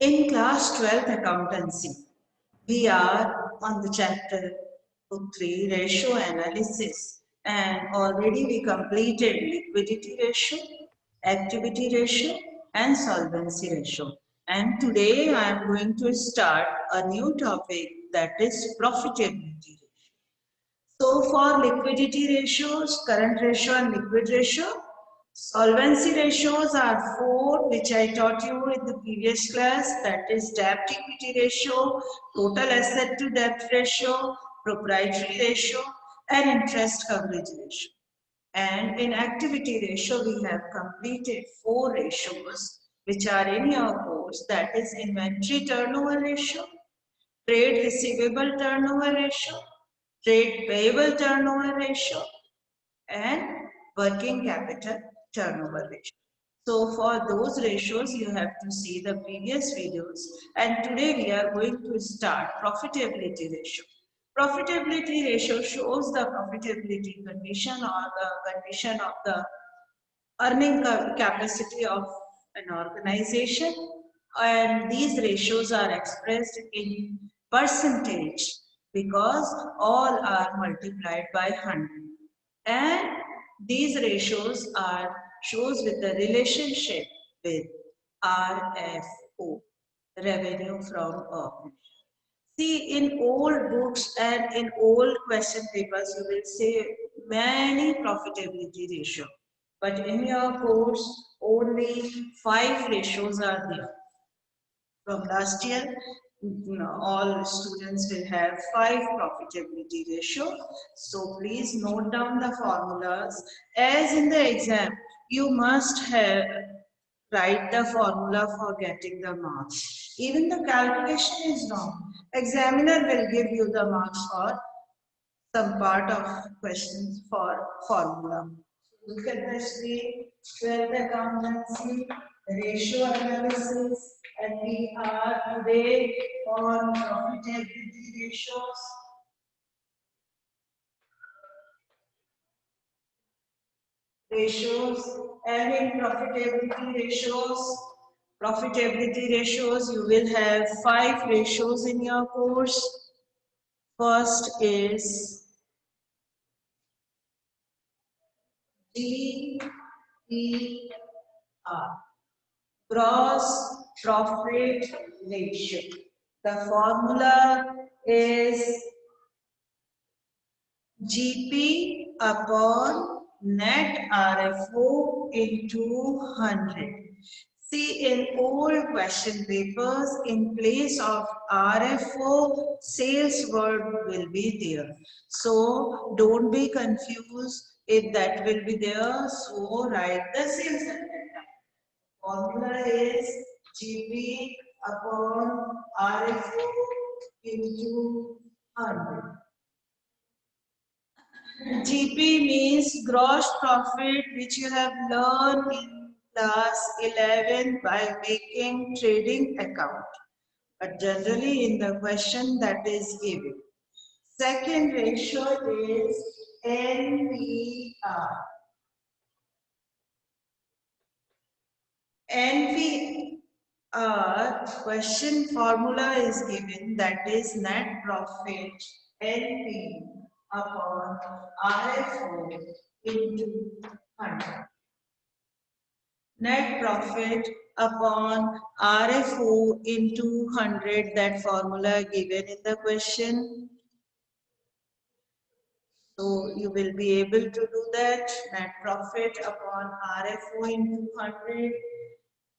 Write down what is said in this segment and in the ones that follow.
In class 12th accountancy, we are on the chapter 3 ratio analysis, and already we completed liquidity ratio, activity ratio and solvency ratio. And today I am going to start a new topic, that is profitability ratio. So for liquidity ratios, current ratio and liquid ratio, solvency ratios are four, which I taught you in the previous class, that is debt equity ratio, total asset to debt ratio, proprietary ratio and interest coverage ratio. And in activity ratio, we have completed four ratios which are in your course, that is inventory turnover ratio, trade receivable turnover ratio, trade payable turnover ratio and working capital turnover ratio. So for those ratios, you have to see the previous videos, and today we are going to start profitability ratio. Profitability ratio shows the profitability condition or the condition of the earning capacity of an organization, and these ratios are expressed in percentage because all are multiplied by 100, and these ratios are shows with the relationship with RFO, revenue from operation. See, in old books and in old question papers, you will see many profitability ratio. But in your course, only 5 ratios are there. From last year, all students will have 5 profitability ratio. So please note down the formulas. As in the exam, you must have write the formula for getting the marks. Even the calculation is wrong. Examiner will give you the marks for some part of questions for formula. Look at the screen, 12th accountancy, ratio analysis, and we are today on profitability ratios. And in profitability ratios, you will have 5 ratios in your course. First is GER, gross profit ratio. The formula is GP upon net RFO into 100. See, in old question papers, in place of RFO, sales word will be there. So, don't be confused if that will be there. So, write the sales at that time. Formula is GP upon RFO into 100. GP means gross profit, which you have learned in class 11 by making trading account. But generally in the question that is given. Second ratio is NPR. NPR question formula is given, that is net profit NP upon RFO into 100. Net profit upon RFO into 100, that formula given in the question. So you will be able to do that. Net profit upon RFO into 100.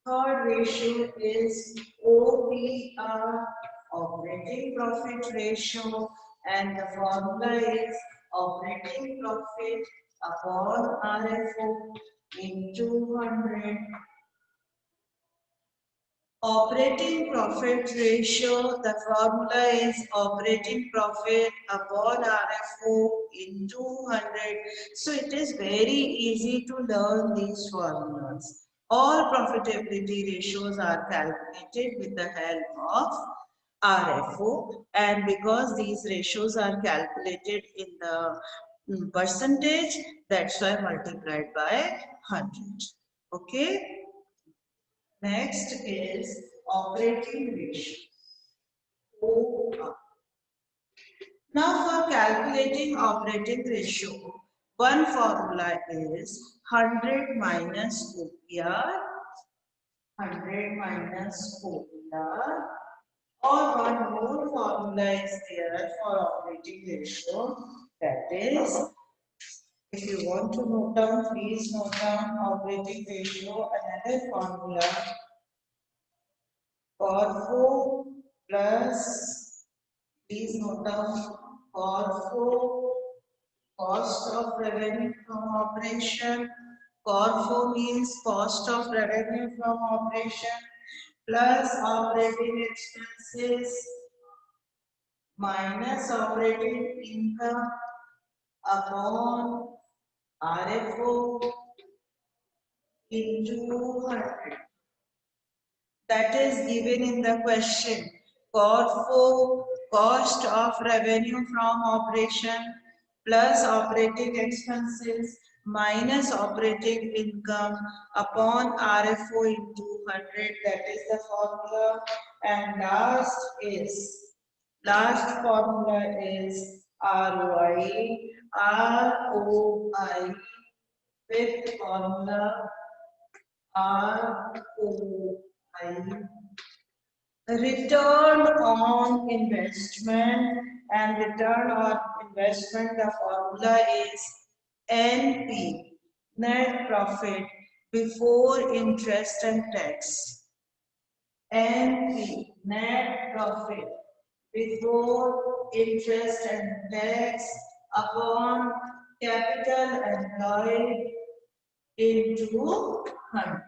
Third ratio is OPR, operating profit ratio, and the formula is operating profit upon RFO into 100. Operating profit ratio, the formula is operating profit upon RFO into 100. So it is very easy to learn these formulas. All profitability ratios are calculated with the help of RFO, and because these ratios are calculated in the percentage, that's why multiplied by 100. Okay. Next is operating ratio. OR. Now for calculating operating ratio, one formula is 100 minus OPR, 100 minus OPR, or one more formula is there for operating ratio, that is, if you want to note down, please note down operating ratio, another formula, CORFO plus, please note down, CORFO, cost of revenue from operation. CORFO means cost of revenue from operation plus operating expenses minus operating income upon RFO into 100. That is given in the question. CORFO, cost of revenue from operation plus operating expenses minus operating income upon RFO into 100. That is the formula. And last formula is ROI. ROI. Fifth formula ROI. Return on investment, and return on investment, the formula is NP, net profit before interest and tax. NP, net profit before interest and tax upon capital employed into 100.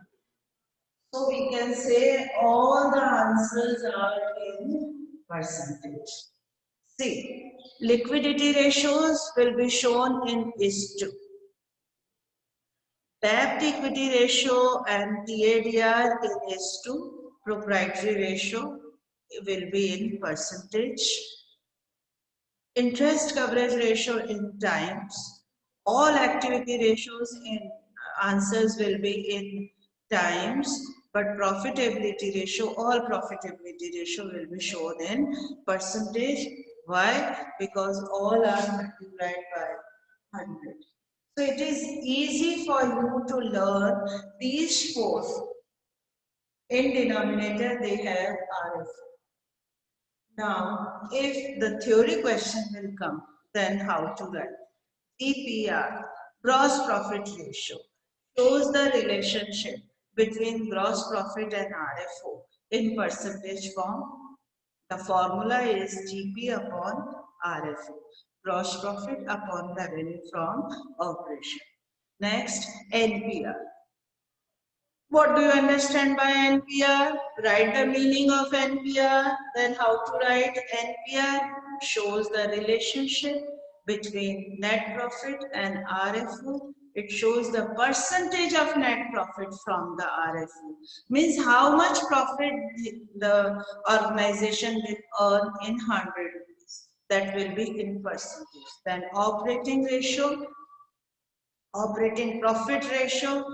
So we can say all the answers are in percentage. See, liquidity ratios will be shown in IS2. Debt equity ratio and TADR in IS2. Proprietary ratio will be in percentage. Interest coverage ratio in times. All activity ratios in answers will be in times, but profitability ratio, all profitability ratio will be shown in percentage. Why? Because all are multiplied by 100. So it is easy for you to learn these four. In denominator they have RFO. Now, if the theory question will come, then how to write? GPR, gross profit ratio, shows the relationship between gross profit and RFO in percentage form. The formula is GP upon RFO, gross profit upon revenue from operation. Next, NPR. What do you understand by NPR? Write the meaning of NPR. Then how to write NPR? Shows the relationship between net profit and RFO. It shows the percentage of net profit from the RFO. Means how much profit the organization will earn in 100 rupees. That will be in percentage. Then operating ratio, operating profit ratio,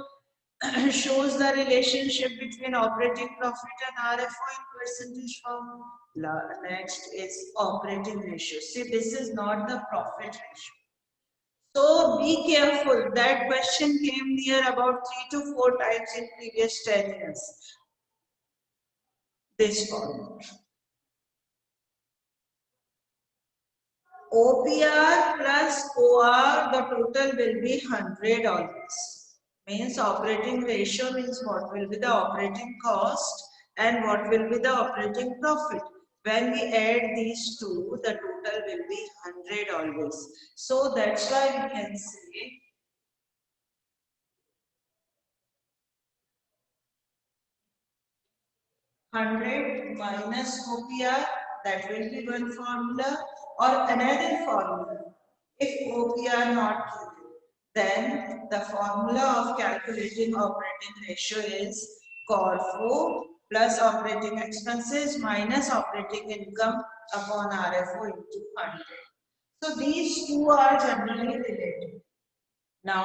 shows the relationship between operating profit and RFO in percentage form. Next is operating ratio. See, this is not the profit ratio. So be careful. That question came near about 3 to 4 times in previous 10 years. This formula. OPR plus OR, the total will be 100 always. Means operating ratio means what will be the operating cost and what will be the operating profit. When we add these two, the total will be 100 always. So that's why we can say $100 minus OPR, that will be one formula, or another formula. If OPR not given, then the formula of calculating operating ratio is CORFO plus operating expenses minus operating income upon RFO into 100. So these two are generally related. Now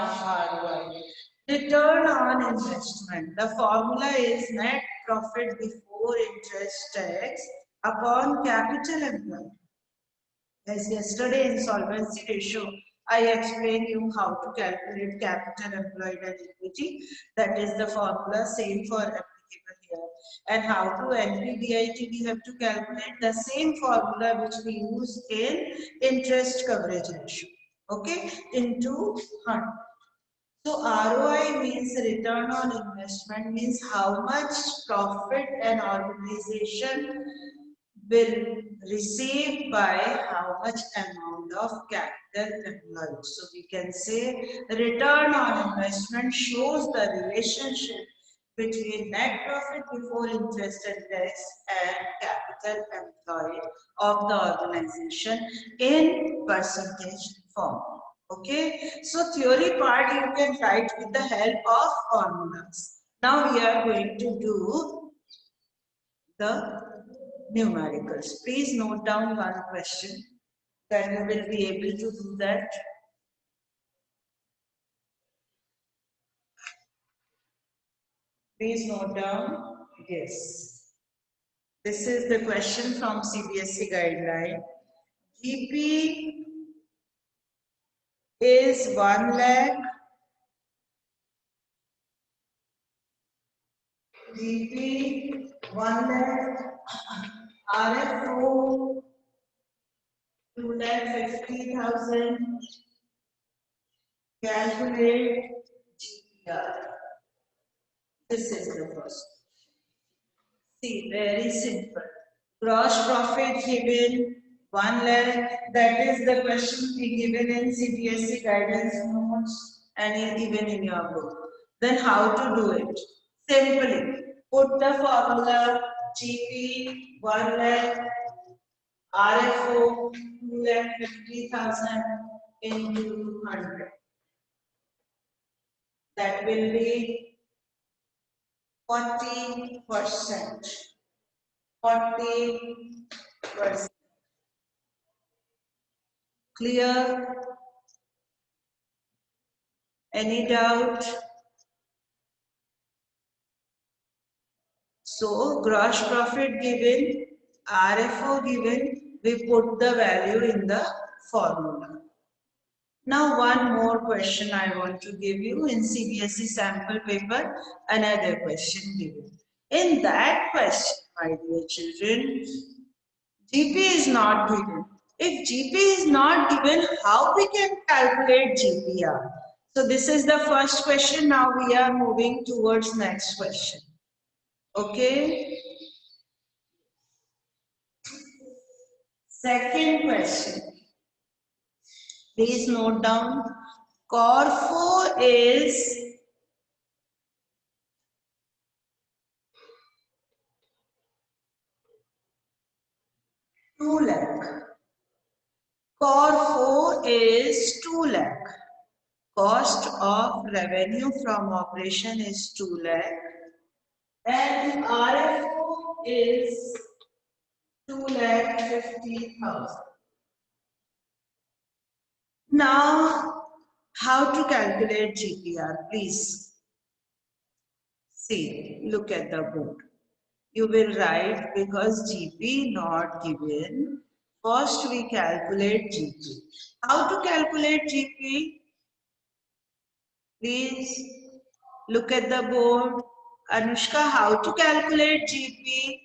ROI. Return on investment. The formula is net profit before before interest tax upon capital employed. As yesterday in solvency ratio, I explained you how to calculate capital employed and equity. That is the formula, same for applicable here. And how to NPBIT, we have to calculate the same formula which we use in interest coverage ratio. Okay, into 100. So ROI means return on investment, means how much profit an organization will receive by how much amount of capital employed. So we can say return on investment shows the relationship between net profit before interest and tax and capital employed of the organization in percentage form. Okay, so theory part you can write with the help of formulas. Now we are going to do the numericals. Please note down one question, then you will be able to do that. Please note down. Yes. This is the question from CBSE guideline. GP is 1 lakh. GP 1 lakh. RFO 2,50,000. Calculate GPR. This is the first. See, very simple. Gross profit given 1 lakh. That is the question given in CBSE guidance notes and even in your book. Then how to do it? Simply put the formula GP 1 lakh, RFO 2,50,000 into 100. That will be 40%. 40%. Clear? Any doubt? So, gross profit given, RFO given, we put the value in the formula. Now, one more question I want to give you in CBSE sample paper, another question given. In that question, my dear children, GP is not given. If GP is not given, how we can calculate GPR? So this is the first question. Now we are moving towards next question. Okay. Second question. Please note down. Corfo is 2 lakh. Corfo is 2 lakh. Cost of revenue from operation is 2 lakh. And RFO is 2,50,000. Now, how to calculate GPR? Please see, look at the board. You will write because GP not given. First, we calculate GP. How to calculate GP? Please look at the board. Anushka, how to calculate GP?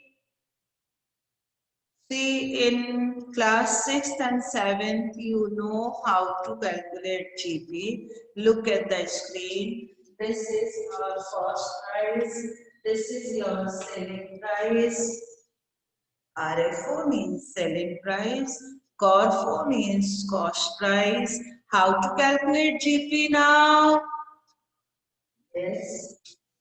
See, in class 6th and 7th, you know how to calculate GP. Look at the screen. This is your cost price. This is your selling price. RFO means selling price. CORFO means cost price. How to calculate GP now? Yes,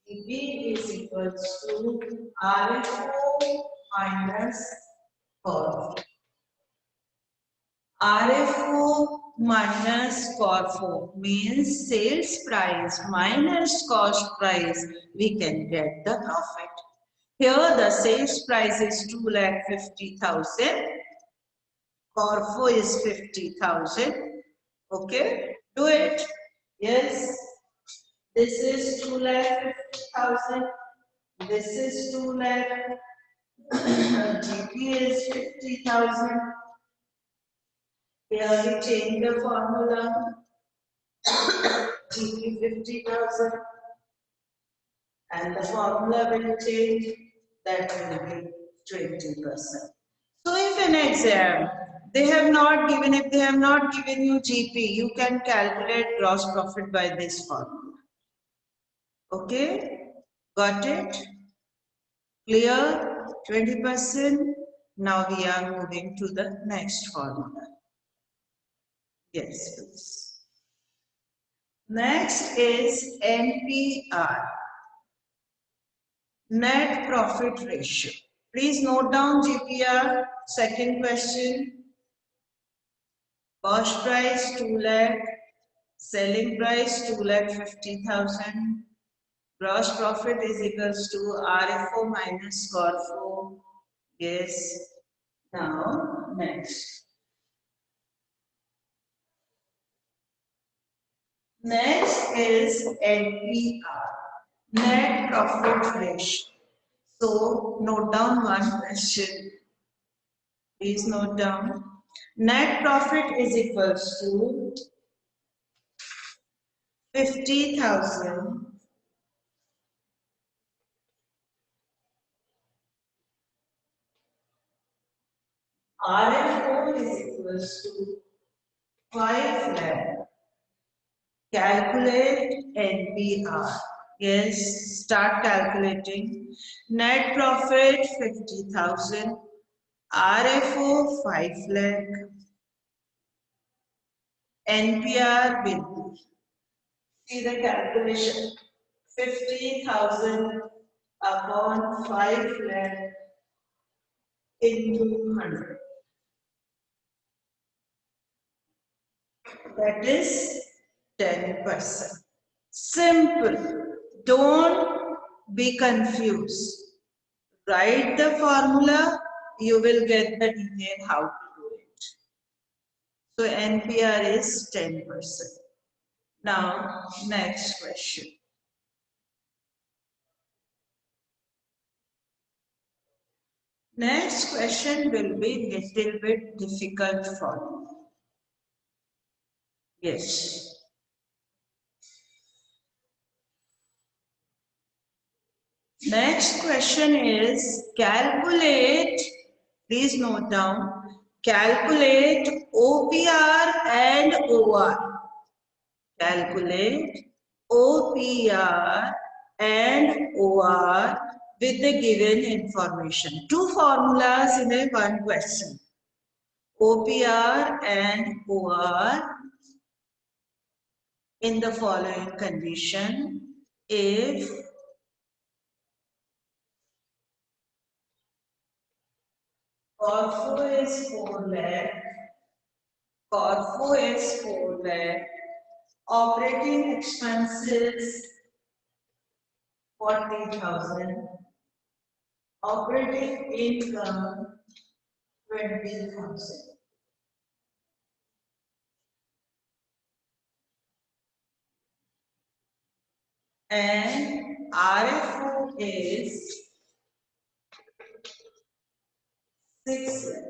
GP is equals to RFO minus CORFO. RFO minus CORFO means sales price minus cost price. We can get the profit. Here the sales price is 2,50,000. CORFO is 50,000. Okay, do it. Yes, this is 2,50,000. This is 2 lakh. GP is 50,000. Here we change the formula. GP 50,000. And the formula will change. That will be 20%. So if an exam, if they have not given you GP, you can calculate gross profit by this formula. Okay? Got it? Clear? 20%. Now we are moving to the next formula. Yes, please. Next is NPR, net profit ratio. Please note down GPR. Second question. Cost price 2 lakh, selling price 2,50,000. Gross profit is equals to RFO minus CORFO. Yes. Now, next. Next is NPR, net profit ratio. So, note down one question. Please note down. Net profit is equals to 50,000 RFO is equals to 5 lakh. Calculate NPR. Yes, start calculating. Net profit 50,000. RFO 5 lakh. NPR will be. See the calculation. 50,000 upon 5 lakh into 100. That is 10%. Simple. Don't be confused. Write the formula, you will get the detail how to do it. So NPR is 10%. Now, next question. Next question will be little bit difficult for you. Yes. Next question is calculate, please note down, calculate OPR and OR. Calculate OPR and OR with the given information. Two formulas in a one question. OPR and OR in the following condition. If CORFO is 4 lakh, CORFO is 4 lakh, operating expenses 40,000, operating income 20,000. And RFO is 6 lakh.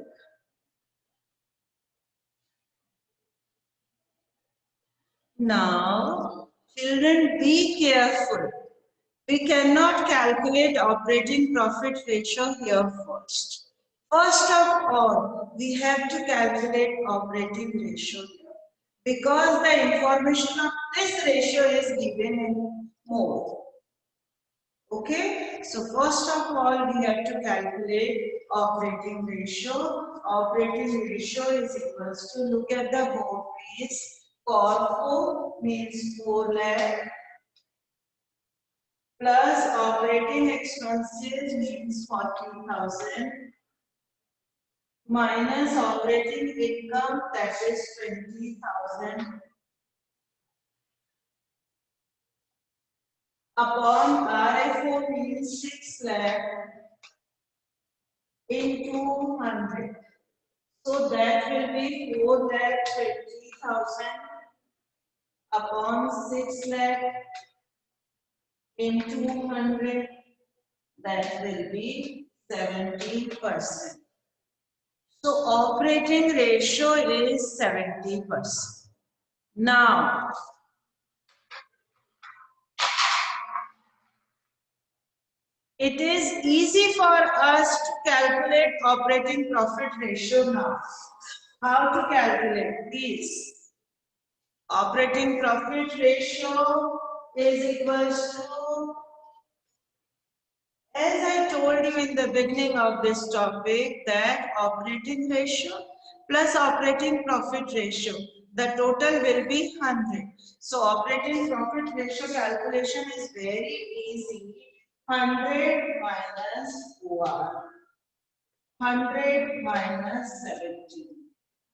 Now, children, be careful. We cannot calculate operating profit ratio here first. First of all, we have to calculate operating ratio here because the information of this ratio is given in mode. Okay, so first of all, we have to calculate operating ratio. Operating ratio is equals to, look at the board please. CORFO means 4 lakh plus operating expenses means 40,000 minus operating income, that is 20,000 upon RFO means 6 lakh into 100. So that will be 4,20,000 upon 6 lakh into 100. That will be 70%. So operating ratio is 70%. Now, it is easy for us to calculate operating profit ratio now. How to calculate? Please. Operating profit ratio is equals to, as I told you in the beginning of this topic, that operating ratio plus operating profit ratio, the total will be 100. So operating profit ratio calculation is very easy. 100 minus 1. 100 minus 70.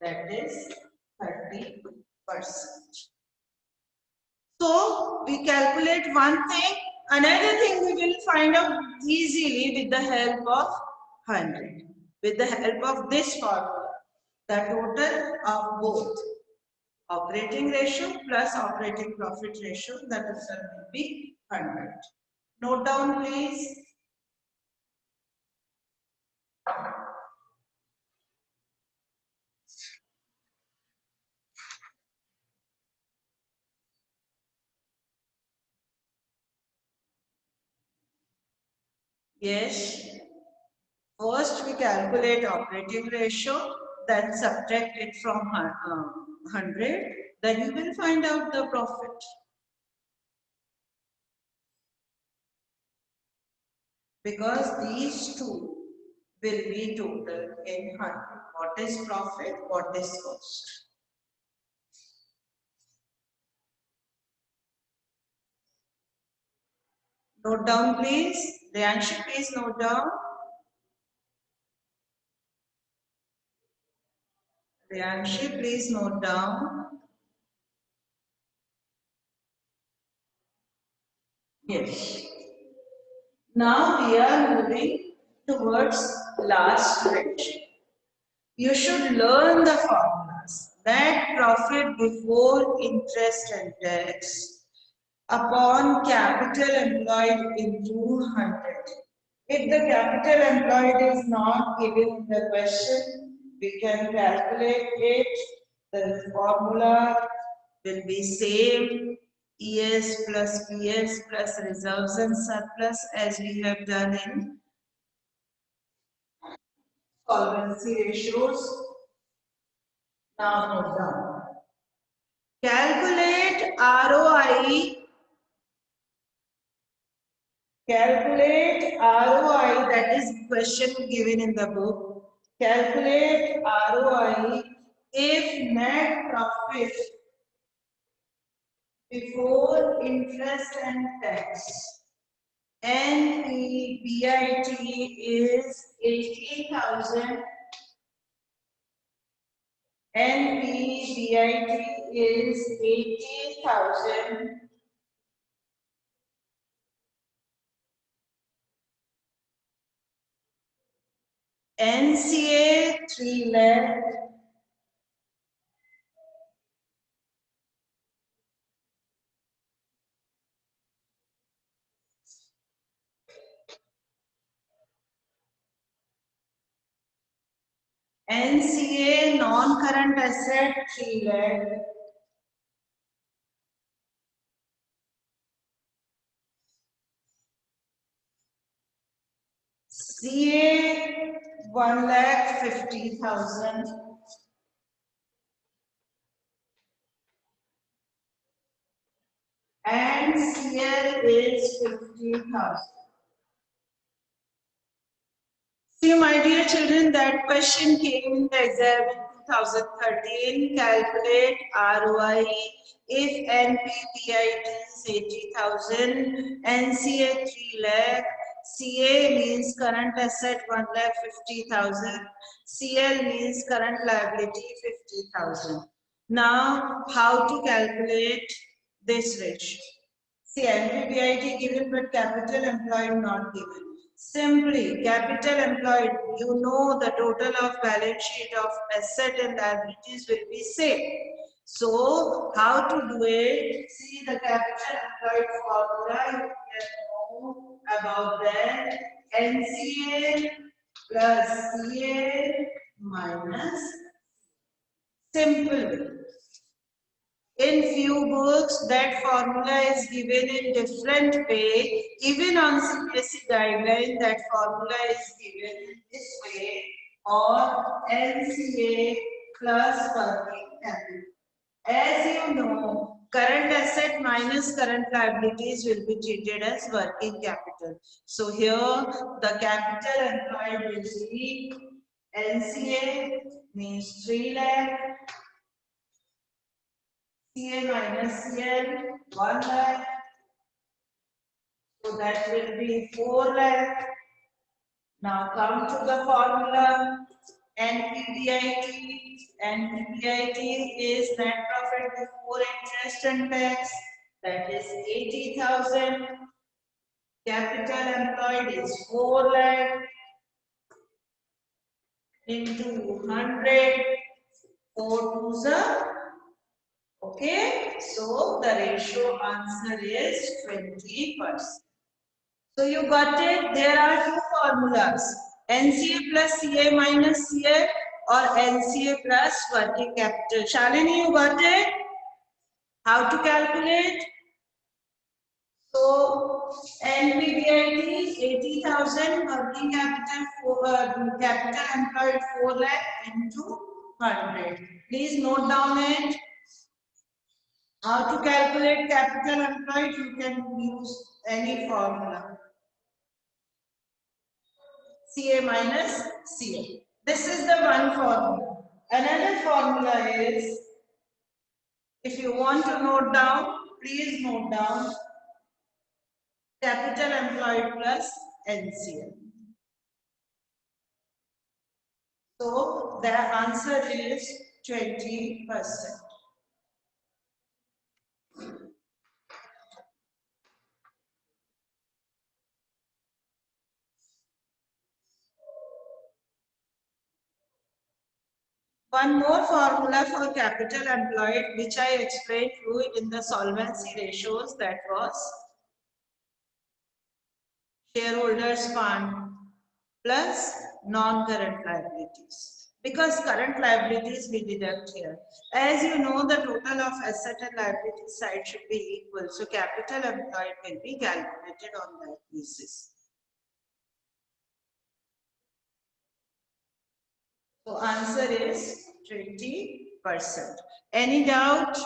That is 30%. So we calculate one thing. Another thing we will find out easily with the help of 100. With the help of this formula. The total of both operating ratio plus operating profit ratio, the total will be 100. Note down please. Yes. First we calculate operating ratio, then subtract it from 100, then you will find out the profit. Because these two will be total in 100. What is profit? What is cost? Note down please. Rianshi, please note down. Rianshi, please note down. Yes. Now we are moving towards last section. You should learn the formulas. Net profit before interest and tax upon capital employed into 100. If the capital employed is not given in the question, we can calculate it. The formula will be same, ES plus PS plus reserves and surplus, as we have done in solvency ratios. Now note down. Calculate ROI. Calculate ROI, that is question given in the book. Calculate ROI if net profit before interest and tax NPBIT is 80,000. NPBIT is 80,000. NCA 3 lakh. NCA non-current asset 3 lakh. CA 1,50,000. And CL is 50,000. See, my dear children, that question came in the exam in 2013. Calculate ROI if NPBIT is 80,000, NCA 3 lakh, CA means current asset 1,50,000, CL means current liability 50,000. Now, how to calculate this ratio? See, NPBIT given but capital employed not given. Simply, capital employed, you know the total of balance sheet of asset and liabilities will be same. So, how to do it? See the capital employed formula, you can know about that. NCA plus CA minus simple way. In few books, that formula is given in different way. Even on CBSE guideline, that formula is given in this way, or NCA plus working capital. As you know, current asset minus current liabilities will be treated as working capital. So here, the capital employed will be NCA means 3 lakh. CA minus CL, 1 lakh. So that will be 4 lakh. Now come to the formula. NPBIT. NPBIT is net profit before interest and tax. That is 80,000. Capital employed is 4 lakh into 100. 4 to the. Okay, so the ratio answer is 20%. So you got it. There are two formulas, NCA plus CA minus CA or NCA plus working capital. Shalini, you got it? How to calculate? So NPBIT 80,000, working capital capital employed 4 lakh into 100. Please note down it. How to calculate capital employed? You can use any formula. CA minus CA. This is the one formula. Another formula is, if you want to note down, please note down capital employed plus NCL. So the answer is 20%. One more formula for capital employed, which I explained to you in the solvency ratios, that was shareholders fund plus non-current liabilities. Because current liabilities we deduct here. As you know, the total of asset and liability side should be equal. So capital employed will be calculated on that basis. So answer is 20%. Any doubt?